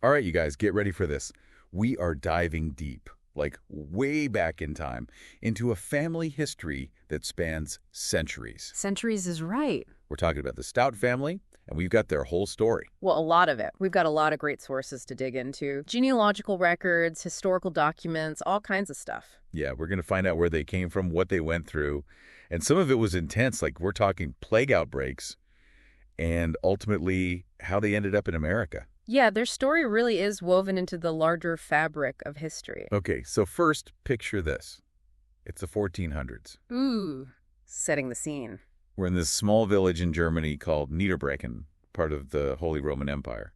All right, you guys, get ready for this. We are diving deep, like way back in time, into a family history that spans centuries. Centuries is right. We're talking about the Stout family, and we've got their whole story. Well, a lot of it. We've got a lot of great sources to dig into. Genealogical records, historical documents, all kinds of stuff. Yeah, we're going to find out where they came from, what they went through, and some of it was intense, like we're talking plague outbreaks, and ultimately how they ended up in America. Yeah, their story really is woven into the larger fabric of history. Okay, so first, picture this. It's the 1400s. Ooh. Setting the scene. We're in this small village in Germany called Niederbrecken, part of the Holy Roman Empire.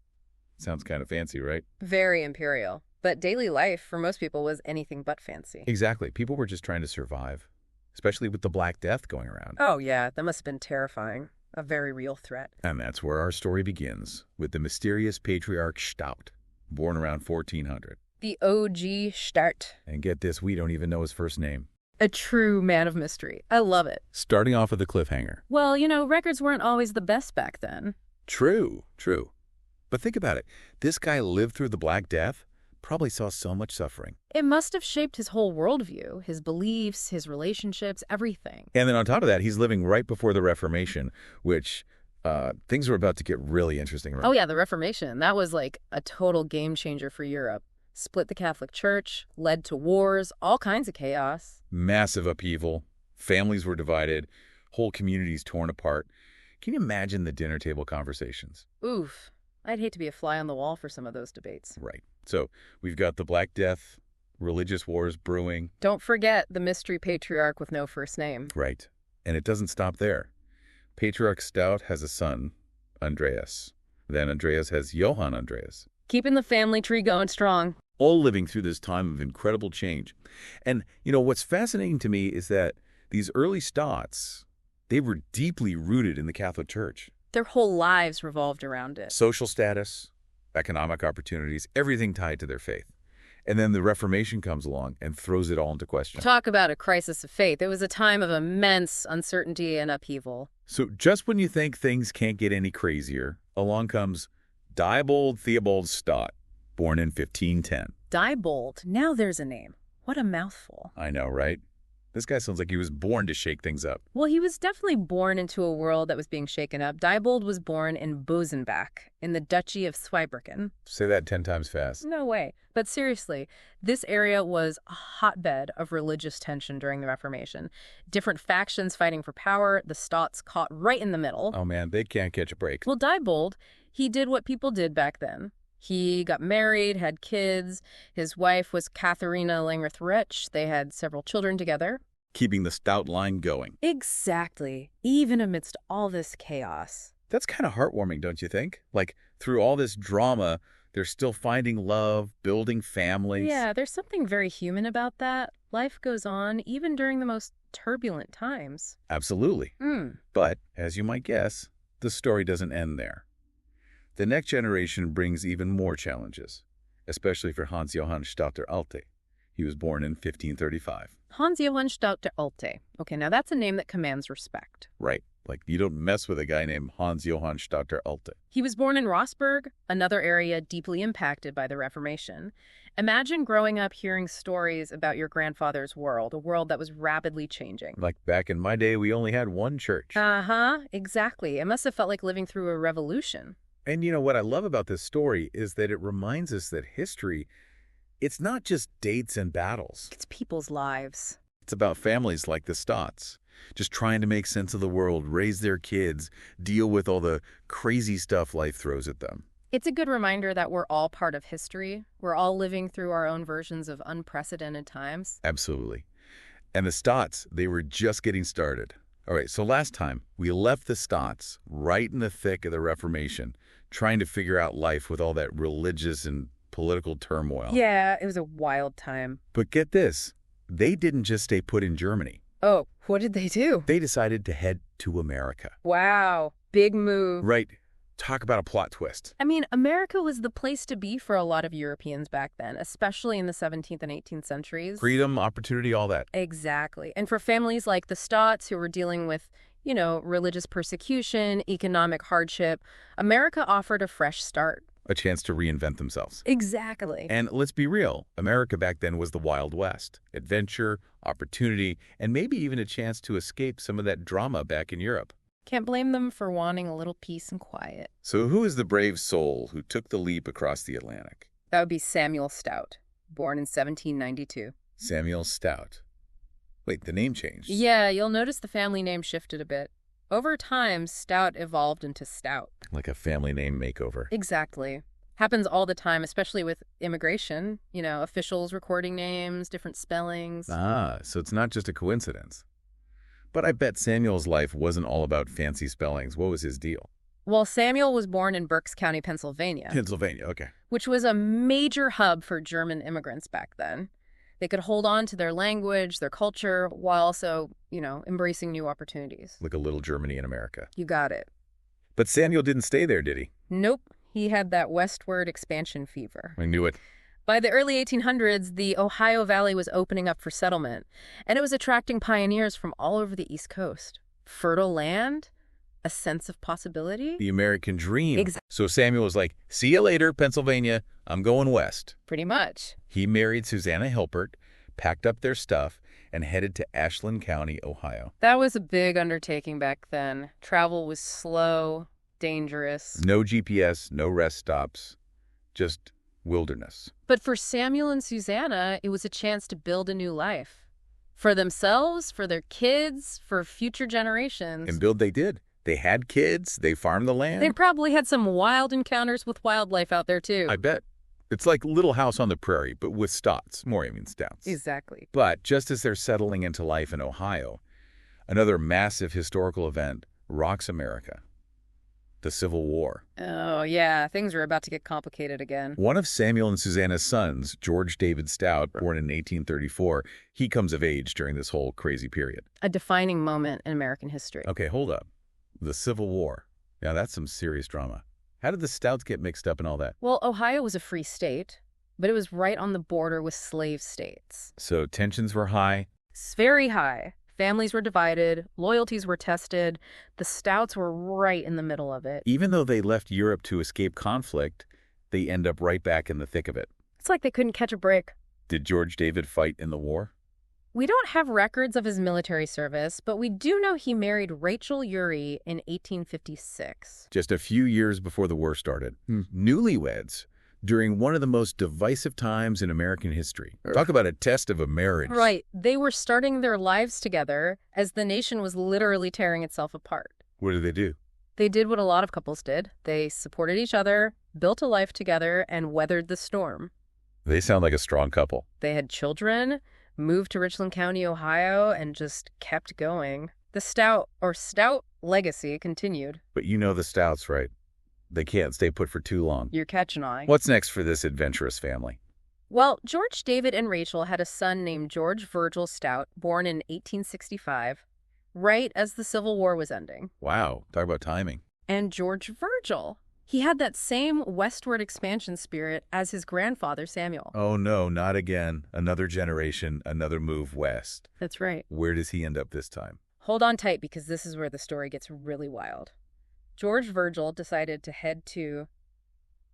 Sounds kind of fancy, right? Very imperial. But daily life for most people was anything but fancy. Exactly. People were just trying to survive, especially with the Black Death going around. Oh, yeah, that must have been terrifying. A very real threat. And that's where our story begins, with the mysterious patriarch Stout, born around 1400. The OG Start. And get this, we don't even know his first name. A true man of mystery. I love it. Starting off with a cliffhanger. Well, records weren't always the best back then. True. But think about it. This guy lived through the Black Death, probably saw so much suffering. It must have shaped his whole worldview, his beliefs, his relationships, everything. And then on top of that, he's living right before the Reformation, which things were about to get really interesting. Oh, yeah, the Reformation. That was like a total game changer for Europe. Split the Catholic Church, led to wars, all kinds of chaos. Massive upheaval. Families were divided. Whole communities torn apart. Can you imagine the dinner table conversations? Oof. I'd hate to be a fly on the wall for some of those debates. Right. So we've got the Black Death, religious wars brewing. Don't forget the mystery patriarch with no first name. Right. And it doesn't stop there. Patriarch Stout has a son, Andreas. Then Andreas has Johann Andreas. Keeping the family tree going strong. All living through this time of incredible change. And, what's fascinating to me is that these early Stouts, they were deeply rooted in the Catholic Church. Their whole lives revolved around it. Social status, economic opportunities, everything tied to their faith. And then the Reformation comes along and throws it all into question. Talk about a crisis of faith. It was a time of immense uncertainty and upheaval. So just when you think things can't get any crazier, along comes Diebold Theobald Stott, born in 1510. Diebold. Now there's a name. What a mouthful. I know, right? This guy sounds like he was born to shake things up. Well, he was definitely born into a world that was being shaken up. Diebold was born in Bosenbach, in the Duchy of Zweibrücken. Say that 10 times fast. No way. But seriously, this area was a hotbed of religious tension during the Reformation. Different factions fighting for power, the Stotts caught right in the middle. Oh man, they can't catch a break. Well, Diebold, he did what people did back then. He got married, had kids. His wife was Katharina Langerth-Rich. They had several children together. Keeping the Stout line going. Exactly. Even amidst all this chaos. That's kind of heartwarming, don't you think? Like, through all this drama, they're still finding love, building families. Yeah, there's something very human about that. Life goes on, even during the most turbulent times. Absolutely. But, as you might guess, the story doesn't end there. The next generation brings even more challenges, especially for Hans Johann Stout der Alte. He was born in 1535. Hans Johann Stout der Alte. Okay, now that's a name that commands respect. Right. Like, you don't mess with a guy named Hans Johann Stout der Alte. He was born in Rossburg, another area deeply impacted by the Reformation. Imagine growing up hearing stories about your grandfather's world, a world that was rapidly changing. Like, back in my day, we only had one church. Uh-huh, exactly. It must have felt like living through a revolution. And what I love about this story is that it reminds us that history, it's not just dates and battles. It's people's lives. It's about families like the Stotts, just trying to make sense of the world, raise their kids, deal with all the crazy stuff life throws at them. It's a good reminder that we're all part of history. We're all living through our own versions of unprecedented times. Absolutely. And the Stotts, they were just getting started. All right, so last time, we left the Stotts right in the thick of the Reformation, trying to figure out life with all that religious and political turmoil. Yeah, it was a wild time. But get this, they didn't just stay put in Germany. Oh, what did they do? They decided to head to America. Wow, big move. Right. Talk about a plot twist. I mean, America was the place to be for a lot of Europeans back then, especially in the 17th and 18th centuries. Freedom, opportunity, all that. Exactly. And for families like the Stotts who were dealing with, religious persecution, economic hardship, America offered a fresh start. a chance to reinvent themselves. Exactly. And let's be real, America back then was the Wild West. Adventure, opportunity, and maybe even a chance to escape some of that drama back in Europe. Can't blame them for wanting a little peace and quiet. So who is the brave soul who took the leap across the Atlantic? That would be Samuel Stout, born in 1792. Samuel Stout. Wait, the name changed. Yeah, you'll notice the family name shifted a bit. Over time, Stout evolved into Stout. Like a family name makeover. Exactly. Happens all the time, especially with immigration. You know, officials recording names, different spellings. Ah, so it's not just a coincidence. But I bet Samuel's life wasn't all about fancy spellings. What was his deal? Well, Samuel was born in Berks County, Pennsylvania, Pennsylvania, okay. which was a major hub for German immigrants back then. They could hold on to their language, their culture, while also, embracing new opportunities. Like a little Germany in America. You got it. But Samuel didn't stay there, did he? Nope. He had that westward expansion fever. I knew it. By the early 1800s, the Ohio Valley was opening up for settlement, and it was attracting pioneers from all over the East Coast. Fertile land, a sense of possibility. The American dream. Exactly. So Samuel was like, see you later, Pennsylvania. I'm going west. Pretty much. He married Susanna Hilpert, packed up their stuff, and headed to Ashland County, Ohio. That was a big undertaking back then. Travel was slow, dangerous. No GPS, no rest stops, just wilderness. But for Samuel and Susanna, it was a chance to build a new life. For themselves, for their kids, for future generations. And build they did. They had kids, they farmed the land. They probably had some wild encounters with wildlife out there, too. I bet. It's like Little House on the Prairie, but with stouts. Stouts. Exactly. But just as they're settling into life in Ohio, another massive historical event rocks America. The Civil War. Oh, yeah. Things are about to get complicated again. One of Samuel and Susanna's sons, George David Stout, born in 1834, he comes of age during this whole crazy period. A defining moment in American history. Okay, hold up. The Civil War. Now, that's some serious drama. How did the Stouts get mixed up in all that? Well, Ohio was a free state, but it was right on the border with slave states. So tensions were high. It's very high. Families were divided, loyalties were tested. The Stouts were right in the middle of it. Even though they left Europe to escape conflict, they end up right back in the thick of it. It's like they couldn't catch a break. Did George David fight in the war? We don't have records of his military service, but we do know he married Rachel Urey in 1856. Just a few years before the war started. Newlyweds during one of the most divisive times in American history. Talk about a test of a marriage. Right. They were starting their lives together as the nation was literally tearing itself apart. What did they do? They did what a lot of couples did. They supported each other, built a life together, and weathered the storm. They sound like a strong couple. They had children, moved to Richland County, Ohio, and just kept going. The Stout legacy continued. But you know the Stouts, right? They can't stay put for too long. You're catching on. What's next for this adventurous family? Well, George David and Rachel had a son named George Virgil Stout, born in 1865, right as the Civil War was ending. Wow, talk about timing. And George Virgil, he had that same westward expansion spirit as his grandfather, Samuel. Oh no, not again. Another generation, another move west. That's right. Where does he end up this time? Hold on tight because this is where the story gets really wild. George Virgil decided to head to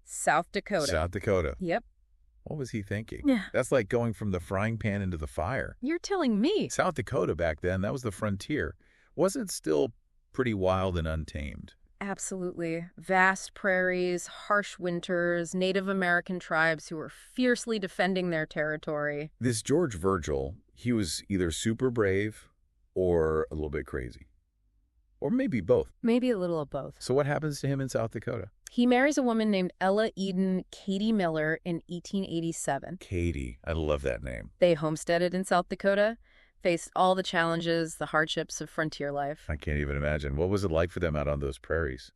South Dakota. South Dakota. Yep. What was he thinking? Yeah. That's like going from the frying pan into the fire. You're telling me. South Dakota back then, that was the frontier. Wasn't it still pretty wild and untamed? Absolutely. Vast prairies, harsh winters, Native American tribes who were fiercely defending their territory. This George Virgil, he was either super brave or a little bit crazy. Or maybe both. Maybe a little of both. So what happens to him in South Dakota? He marries a woman named Ella Eden Katie Miller in 1887. Katie. I love that name. They homesteaded in South Dakota, faced all the challenges, the hardships of frontier life. I can't even imagine. What was it like for them out on those prairies?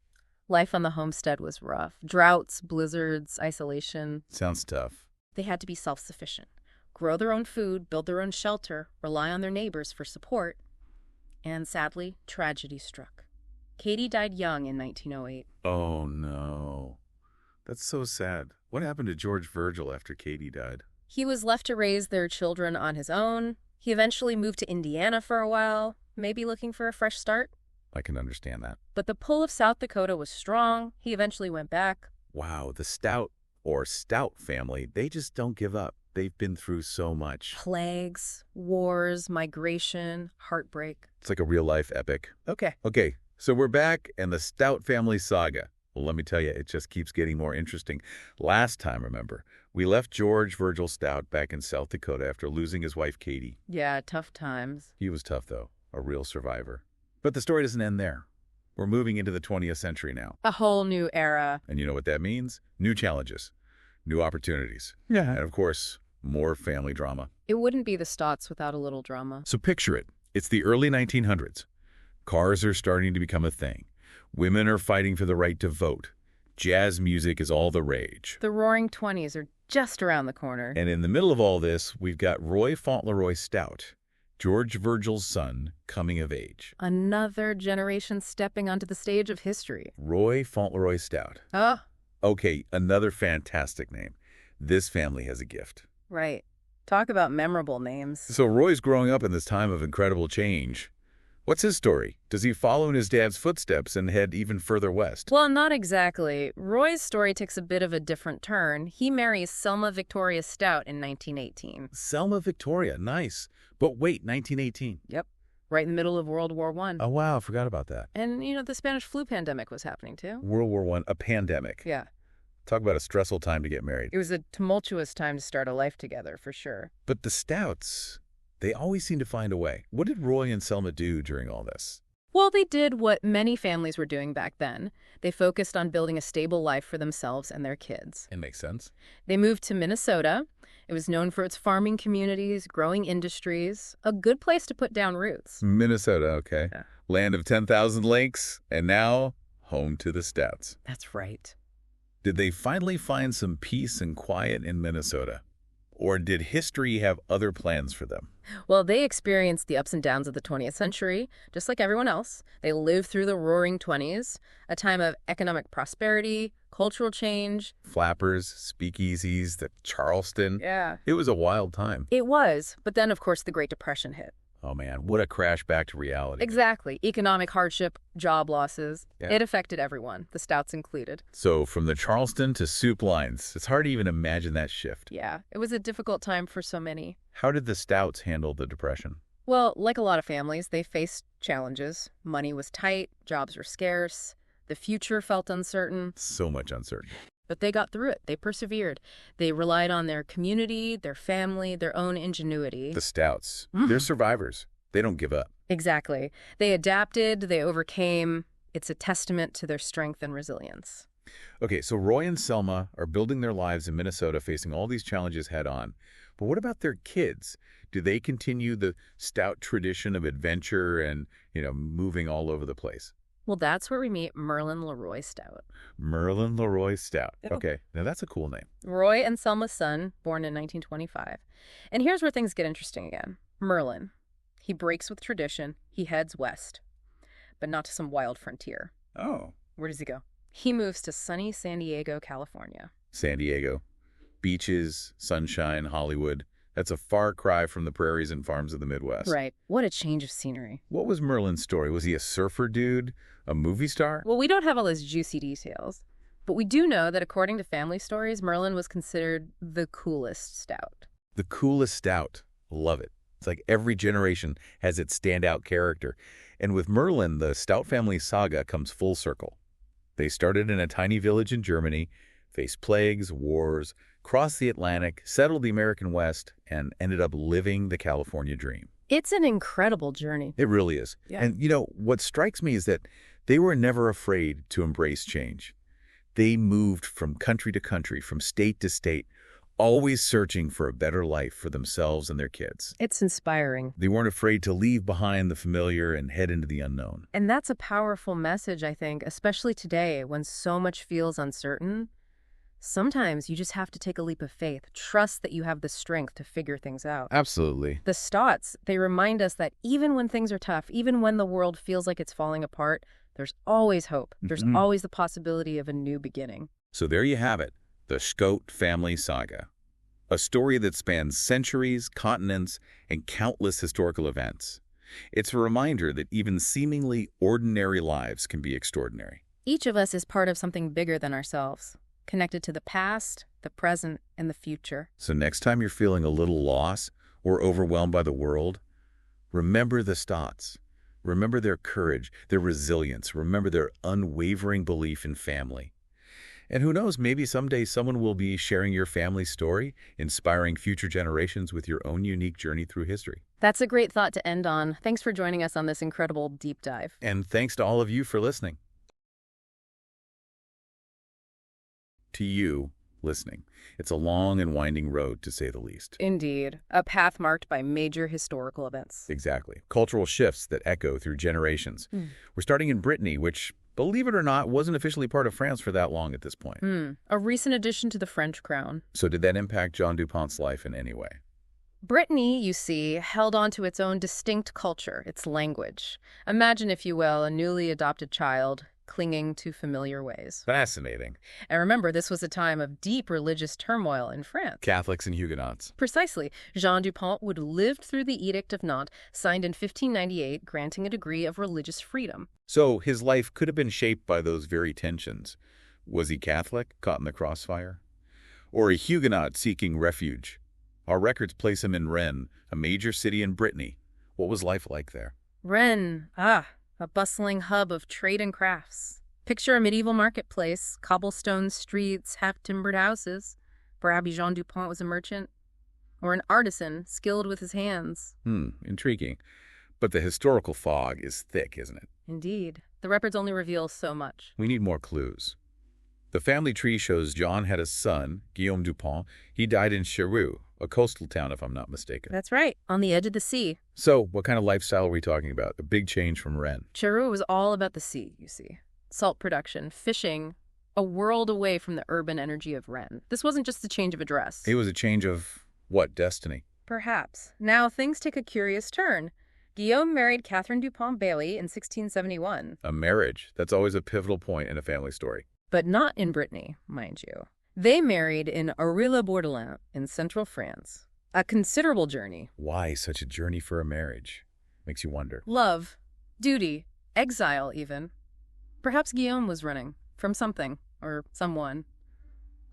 Life on the homestead was rough. Droughts, blizzards, isolation. Sounds tough. They had to be self-sufficient, grow their own food, build their own shelter, rely on their neighbors for support. And sadly, tragedy struck. Katie died young in 1908. Oh, no. That's so sad. What happened to George Virgil after Katie died? He was left to raise their children on his own. He eventually moved to Indiana for a while, maybe looking for a fresh start. I can understand that. But the pull of South Dakota was strong. He eventually went back. Wow, the Stout or Stout family, they just don't give up. They've been through so much. Plagues, wars, migration, heartbreak. It's like a real-life epic. Okay, so we're back and the Stout family saga. Well, let me tell you, it just keeps getting more interesting. Last time, remember, we left George Virgil Stout back in South Dakota after losing his wife, Katie. Yeah, tough times. He was tough, though, a real survivor. But the story doesn't end there. We're moving into the 20th century now. A whole new era. And you know what that means? New challenges, new opportunities. Yeah. And of course, more family drama. It wouldn't be the Stotts without a little drama. So picture it. It's the early 1900s. Cars are starting to become a thing. Women are fighting for the right to vote. Jazz music is all the rage. The Roaring Twenties are just around the corner. And in the middle of all this, we've got Roy Fauntleroy Stout, George Virgil's son, coming of age. Another generation stepping onto the stage of history. Roy Fauntleroy Stout. Okay, another fantastic name. This family has a gift. Right. Talk about memorable names. So Roy's growing up in this time of incredible change. What's his story? Does he follow in his dad's footsteps and head even further west? Well, not exactly. Roy's story takes a bit of a different turn. He marries Selma Victoria Stout in 1918. Selma Victoria, nice. But wait, 1918. Yep. Right in the middle of World War I. Oh, wow, I forgot about that. And, the Spanish flu pandemic was happening, too. World War I, a pandemic. Yeah. Talk about a stressful time to get married. It was a tumultuous time to start a life together, for sure. But the Stouts, they always seem to find a way. What did Roy and Selma do during all this? Well, they did what many families were doing back then. They focused on building a stable life for themselves and their kids. It makes sense. They moved to Minnesota. It was known for its farming communities, growing industries, a good place to put down roots. Minnesota, okay. Yeah. Land of 10,000 lakes, and now home to the Stouts. That's right. Did they finally find some peace and quiet in Minnesota? Or did history have other plans for them? Well, they experienced the ups and downs of the 20th century, just like everyone else. They lived through the Roaring Twenties, a time of economic prosperity, cultural change. Flappers, speakeasies, the Charleston. Yeah. It was a wild time. It was, but then, of course, the Great Depression hit. Oh, man, what a crash back to reality. Exactly. Economic hardship, job losses. Yeah. It affected everyone, the Stouts included. So from the Charleston to soup lines, it's hard to even imagine that shift. Yeah, it was a difficult time for so many. How did the Stouts handle the Depression? Well, like a lot of families, they faced challenges. Money was tight, jobs were scarce, the future felt uncertain. So much uncertainty. But they got through it. They persevered. They relied on their community, their family, their own ingenuity. The Stouts, they're survivors. They don't give up. Exactly. They adapted, they overcame. It's a testament to their strength and resilience. Okay, so Roy and Selma are building their lives in Minnesota, facing all these challenges head on. But what about their kids? Do they continue the Stout tradition of adventure and, moving all over the place? Well, that's where we meet Merlin Leroy Stout. Merlin Leroy Stout. Yep. Okay, now that's a cool name. Roy and Selma's son, born in 1925. And here's where things get interesting again. Merlin. He breaks with tradition. He heads west. But not to some wild frontier. Oh. Where does he go? He moves to sunny San Diego, California. San Diego. Beaches, sunshine, Hollywood. That's a far cry from the prairies and farms of the Midwest. Right. What a change of scenery. What was Merlin's story? Was he a surfer dude? A movie star? Well, we don't have all those juicy details. But we do know that according to family stories, Merlin was considered the coolest Stout. The coolest Stout. Love it. It's like every generation has its standout character. And with Merlin, the Stout family saga comes full circle. They started in a tiny village in Germany, faced plagues, wars, crossed the Atlantic, settled the American West, and ended up living the California dream. It's an incredible journey. It really is. Yeah. And, what strikes me is that they were never afraid to embrace change. They moved from country to country, from state to state, always searching for a better life for themselves and their kids. It's inspiring. They weren't afraid to leave behind the familiar and head into the unknown. And that's a powerful message, I think, especially today when so much feels uncertain. Sometimes you just have to take a leap of faith, trust that you have the strength to figure things out. Absolutely. The Stouts, they remind us that even when things are tough, even when the world feels like it's falling apart, there's always hope. There's always the possibility of a new beginning. So there you have it, the Stout family saga. A story that spans centuries, continents, and countless historical events. It's a reminder that even seemingly ordinary lives can be extraordinary. Each of us is part of something bigger than ourselves, connected to the past, the present, and the future. So next time you're feeling a little lost or overwhelmed by the world, remember the Stotts. Remember their courage, their resilience. Remember their unwavering belief in family. And who knows, maybe someday someone will be sharing your family story, inspiring future generations with your own unique journey through history. That's a great thought to end on. Thanks for joining us on this incredible deep dive. And thanks to all of you for listening. To you listening. It's a long and winding road, to say the least. Indeed. A path marked by major historical events. Exactly. Cultural shifts that echo through generations. We're starting in Brittany, which, believe it or not, wasn't officially part of France for that long at this point. A recent addition to the French crown. So did that impact John DuPont's life in any way? Brittany, you see, held on to its own distinct culture, its language. Imagine, if you will, a newly adopted child clinging to familiar ways. Fascinating. And remember, this was a time of deep religious turmoil in France. Catholics and Huguenots. Precisely. Jean Dupont would have lived through the Edict of Nantes, signed in 1598, granting a degree of religious freedom. So his life could have been shaped by those very tensions. Was he Catholic, caught in the crossfire? Or a Huguenot seeking refuge? Our records place him in Rennes, a major city in Brittany. What was life like there? Rennes, a bustling hub of trade and crafts. Picture a medieval marketplace, cobblestone streets, half-timbered houses. Perhaps Jean Dupont was a merchant, or an artisan skilled with his hands. Intriguing. But the historical fog is thick, isn't it? Indeed. The records only reveal so much. We need more clues. The family tree shows John had a son, Guillaume Dupont. He died in Cherbourg, a coastal town, if I'm not mistaken. That's right, on the edge of the sea. So, what kind of lifestyle are we talking about? A big change from Rennes. Cherbourg was all about the sea, you see. Salt production, fishing, a world away from the urban energy of Rennes. This wasn't just a change of address. It was a change of, what, destiny? Perhaps. Now things take a curious turn. Guillaume married Catherine Dupont Bailey in 1671. A marriage. That's always a pivotal point in a family story. But not in Brittany, mind you. They married in Aurilla-Bourdelin in central France. A considerable journey. Why such a journey for a marriage? Makes you wonder. Love, duty, exile even. Perhaps Guillaume was running from something or someone,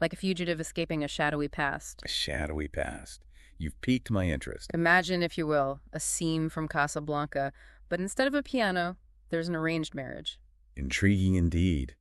like a fugitive escaping a shadowy past. A shadowy past. You've piqued my interest. Imagine, if you will, a scene from Casablanca, but instead of a piano, there's an arranged marriage. Intriguing indeed.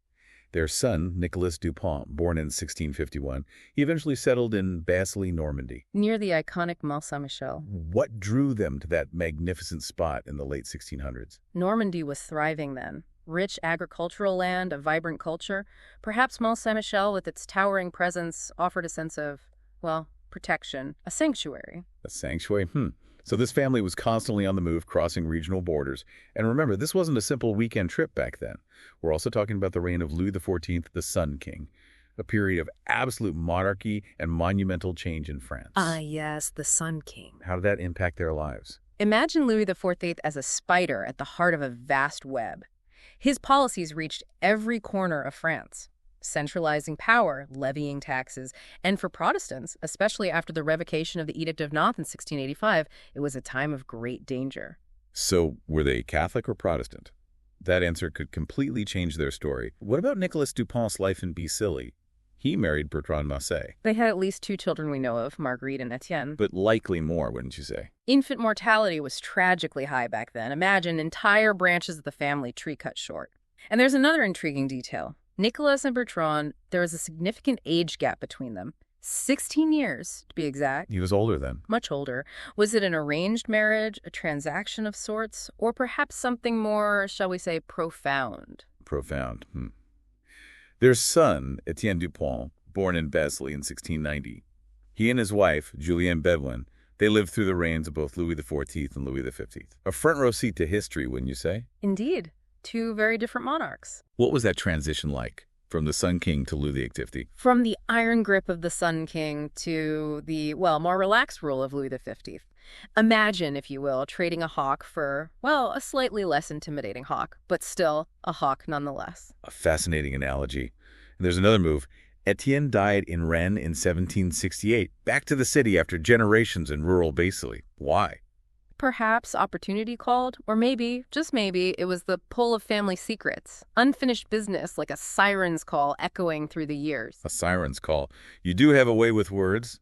Their son, Nicolas Dupont, born in 1651, he eventually settled in Basely, Normandy. Near the iconic Mont Saint-Michel. What drew them to that magnificent spot in the late 1600s? Normandy was thriving then. Rich agricultural land, a vibrant culture. Perhaps Mont Saint-Michel, with its towering presence, offered a sense of, well, protection, a sanctuary. A sanctuary? So this family was constantly on the move, crossing regional borders. And remember, this wasn't a simple weekend trip back then. We're also talking about the reign of Louis XIV, the Sun King, a period of absolute monarchy and monumental change in France. Ah, yes, the Sun King. How did that impact their lives? Imagine Louis XIV as a spider at the heart of a vast web. His policies reached every corner of France, centralizing power, levying taxes, and for Protestants, especially after the revocation of the Edict of Nantes in 1685, it was a time of great danger. So, were they Catholic or Protestant? That answer could completely change their story. What about Nicolas Dupont's life in Basely? He married Bertrande Massé. They had at least 2 children we know of, Marguerite and Etienne. But likely more, wouldn't you say? Infant mortality was tragically high back then. Imagine entire branches of the family tree cut short. And there's another intriguing detail. Nicolas and Bertrande, there was a significant age gap between them. 16 years, to be exact. He was older then. Much older. Was it an arranged marriage, a transaction of sorts, or perhaps something more, shall we say, profound? Profound. Their son, Etienne Dupont, born in Basely in 1690. He and his wife, Julienne Bedouin, they lived through the reigns of both Louis XIV and Louis XV. A front row seat to history, wouldn't you say? Indeed. 2 very different monarchs. What was that transition like, from the Sun King to Louis XV? From the iron grip of the Sun King to the, well, more relaxed rule of Louis XV. Imagine, if you will, trading a hawk for, well, a slightly less intimidating hawk, but still a hawk nonetheless. A fascinating analogy. And there's another move. Etienne died in Rennes in 1768, back to the city after generations in rural Basely. Why? perhaps opportunity called, or maybe, just maybe, it was the pull of family secrets, unfinished business like a siren's call echoing through the years. A siren's call. You do have a way with words.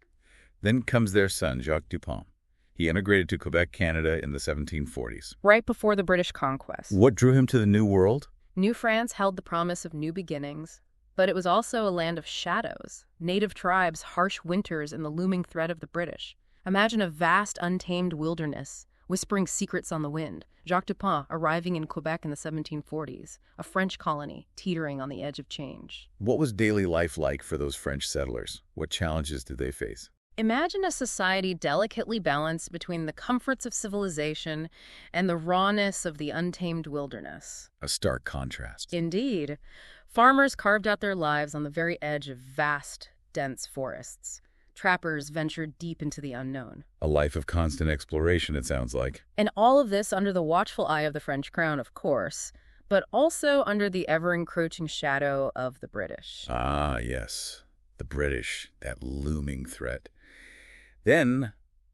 Then comes their son, Jacques Dupont. He immigrated to Quebec, Canada in the 1740s. Right before the British conquest. What drew him to the New World? New France held the promise of new beginnings, but it was also a land of shadows, native tribes, harsh winters, and the looming threat of the British. Imagine a vast, untamed wilderness, whispering secrets on the wind. Jacques Dupont arriving in Quebec in the 1740s, a French colony teetering on the edge of change. What was daily life like for those French settlers? What challenges did they face? Imagine a society delicately balanced between the comforts of civilization and the rawness of the untamed wilderness. A stark contrast. Indeed, farmers carved out their lives on the very edge of vast, dense forests. Trappers ventured deep into the unknown. A life of constant exploration, it sounds like. And all of this under the watchful eye of the French crown, of course, but also under the ever-encroaching shadow of the British. Ah, yes. The British, that looming threat. Then,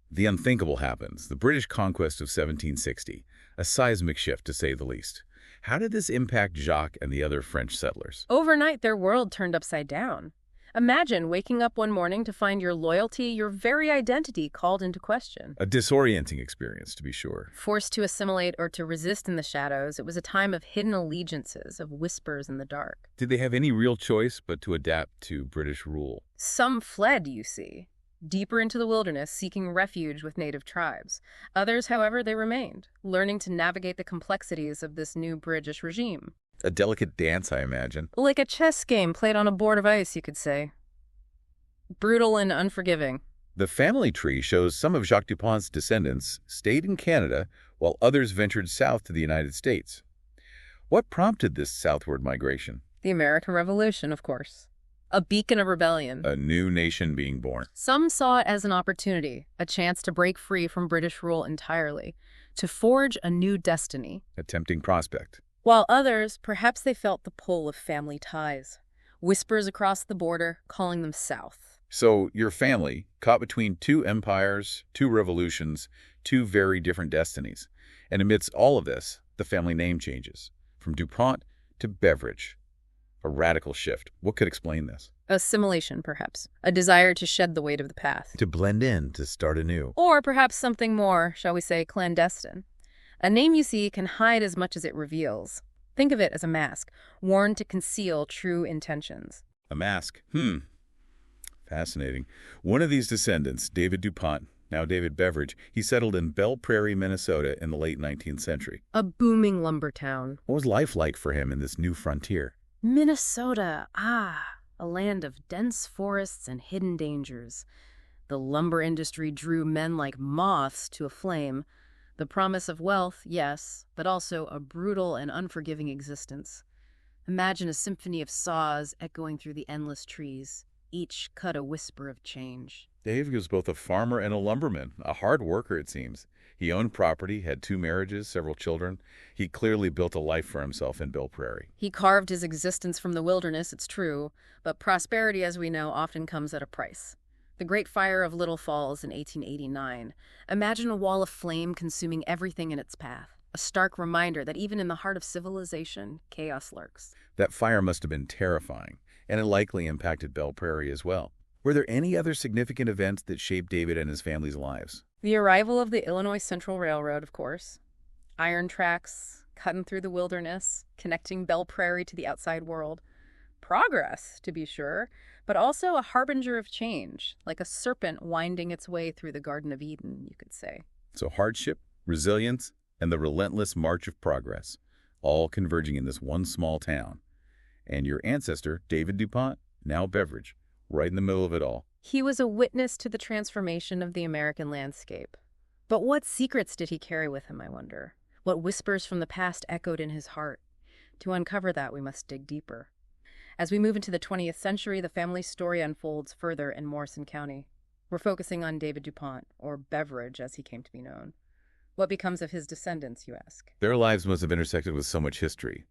the unthinkable happens, the British conquest of 1760, a seismic shift to say the least. How did this impact Jacques and the other French settlers? Overnight, their world turned upside down. Imagine waking up one morning to find your loyalty, your very identity called into question. A disorienting experience, to be sure. Forced to assimilate or to resist in the shadows, it was a time of hidden allegiances, of whispers in the dark. Did they have any real choice but to adapt to British rule? Some fled, you see, deeper into the wilderness, seeking refuge with native tribes. Others, however, they remained, learning to navigate the complexities of this new British regime. A delicate dance, I imagine. Like a chess game played on a board of ice, you could say. Brutal and unforgiving. The family tree shows some of Jacques Dupont's descendants stayed in Canada while others ventured south to the United States. What prompted this southward migration? The American Revolution, of course. A beacon of rebellion. A new nation being born. Some saw it as an opportunity, a chance to break free from British rule entirely, to forge a new destiny. A tempting prospect. While others, perhaps they felt the pull of family ties. Whispers across the border calling them south. So your family, caught between two empires, two revolutions, two very different destinies. And amidst all of this, the family name changes. From Dupont to Beveridge. A radical shift. What could explain this? Assimilation, perhaps. A desire to shed the weight of the past. To blend in, to start anew. Or perhaps something more, shall we say, clandestine. A name, you see, can hide as much as it reveals. Think of it as a mask, worn to conceal true intentions. A mask. Fascinating. One of these descendants, David Dupont, now David Beveridge, he settled in Belle Prairie, Minnesota in the late 19th century. A booming lumber town. What was life like for him in this new frontier? Minnesota, a land of dense forests and hidden dangers. The lumber industry drew men like moths to a flame. The promise of wealth, yes, but also a brutal and unforgiving existence. Imagine a symphony of saws echoing through the endless trees, each cut a whisper of change. Dave was both a farmer and a lumberman, a hard worker it seems. He owned property, had 2 marriages, several children. He clearly built a life for himself in Belle Prairie. He carved his existence from the wilderness, it's true, but prosperity, as we know, often comes at a price. The Great Fire of Little Falls in 1889. Imagine a wall of flame consuming everything in its path. A stark reminder that even in the heart of civilization, chaos lurks. That fire must have been terrifying, and it likely impacted Belle Prairie as well. Were there any other significant events that shaped David and his family's lives? The arrival of the Illinois Central Railroad, of course. Iron tracks, cutting through the wilderness, connecting Belle Prairie to the outside world. Progress, to be sure, but also a harbinger of change, like a serpent winding its way through the Garden of Eden, you could say. So hardship, resilience, and the relentless march of progress, all converging in this one small town. And your ancestor, David Dupont, now Beveridge, right in the middle of it all. He was a witness to the transformation of the American landscape. But what secrets did he carry with him, I wonder? What whispers from the past echoed in his heart? To uncover that, we must dig deeper. As we move into the 20th century, the family's story unfolds further in Morrison County. We're focusing on David Dupont, or Beveridge as he came to be known. What becomes of his descendants, you ask? Their lives must have intersected with so much history.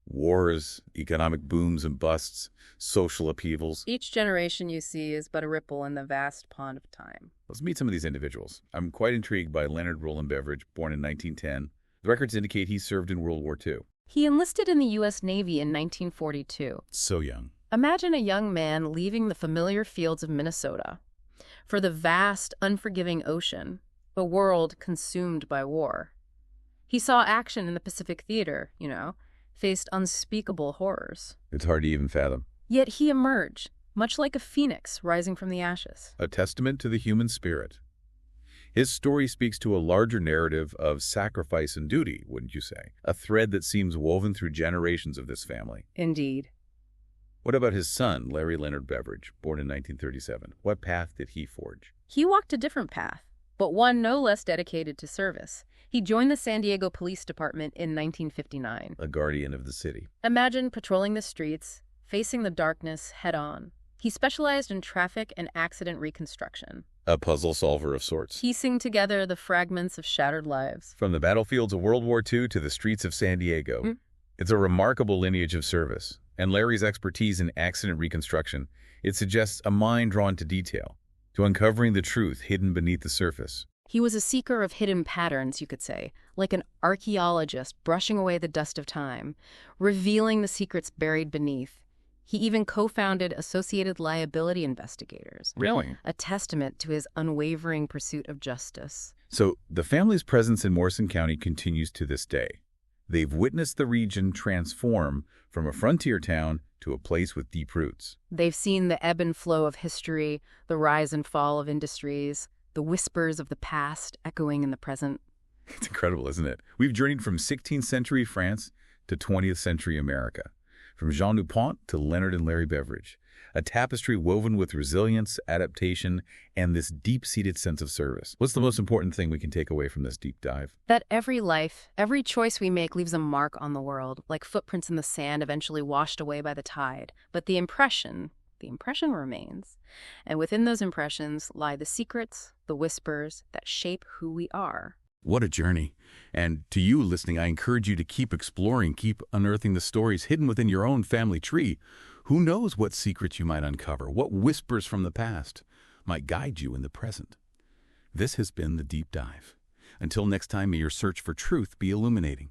Wars, economic booms and busts, social upheavals. Each generation you see is but a ripple in the vast pond of time. Let's meet some of these individuals. I'm quite intrigued by Leonard Roland Beveridge, born in 1910. The records indicate he served in World War II. He enlisted in the U.S. Navy in 1942. So young. Imagine a young man leaving the familiar fields of Minnesota for the vast, unforgiving ocean, a world consumed by war. He saw action in the Pacific Theater, faced unspeakable horrors. It's hard to even fathom. Yet he emerged, much like a phoenix rising from the ashes. A testament to the human spirit. His story speaks to a larger narrative of sacrifice and duty, wouldn't you say? A thread that seems woven through generations of this family. Indeed. What about his son, Larry Leonard Beveridge, born in 1937? What path did he forge? He walked a different path, but one no less dedicated to service. He joined the San Diego Police Department in 1959. A guardian of the city. Imagine patrolling the streets, facing the darkness head-on. He specialized in traffic and accident reconstruction. A puzzle solver of sorts. Piecing together the fragments of shattered lives. From the battlefields of World War II to the streets of San Diego. It's a remarkable lineage of service. And Larry's expertise in accident reconstruction, it suggests a mind drawn to detail, to uncovering the truth hidden beneath the surface. He was a seeker of hidden patterns, you could say, like an archaeologist brushing away the dust of time, revealing the secrets buried beneath. He even co-founded Associated Liability Investigators. Really? A testament to his unwavering pursuit of justice. So the family's presence in Morrison County continues to this day. They've witnessed the region transform from a frontier town to a place with deep roots. They've seen the ebb and flow of history, the rise and fall of industries, the whispers of the past echoing in the present. It's incredible, isn't it? We've journeyed from 16th century France to 20th century America, from Jean Dupont to Leonard and Larry Beveridge, a tapestry woven with resilience, adaptation, and this deep-seated sense of service. What's the most important thing we can take away from this deep dive? That every life, every choice we make leaves a mark on the world, like footprints in the sand eventually washed away by the tide. But the impression remains. And within those impressions lie the secrets, the whispers that shape who we are. What a journey. And to you listening, I encourage you to keep exploring, keep unearthing the stories hidden within your own family tree. Who knows what secrets you might uncover, what whispers from the past might guide you in the present. This has been The Deep Dive. Until next time, may your search for truth be illuminating.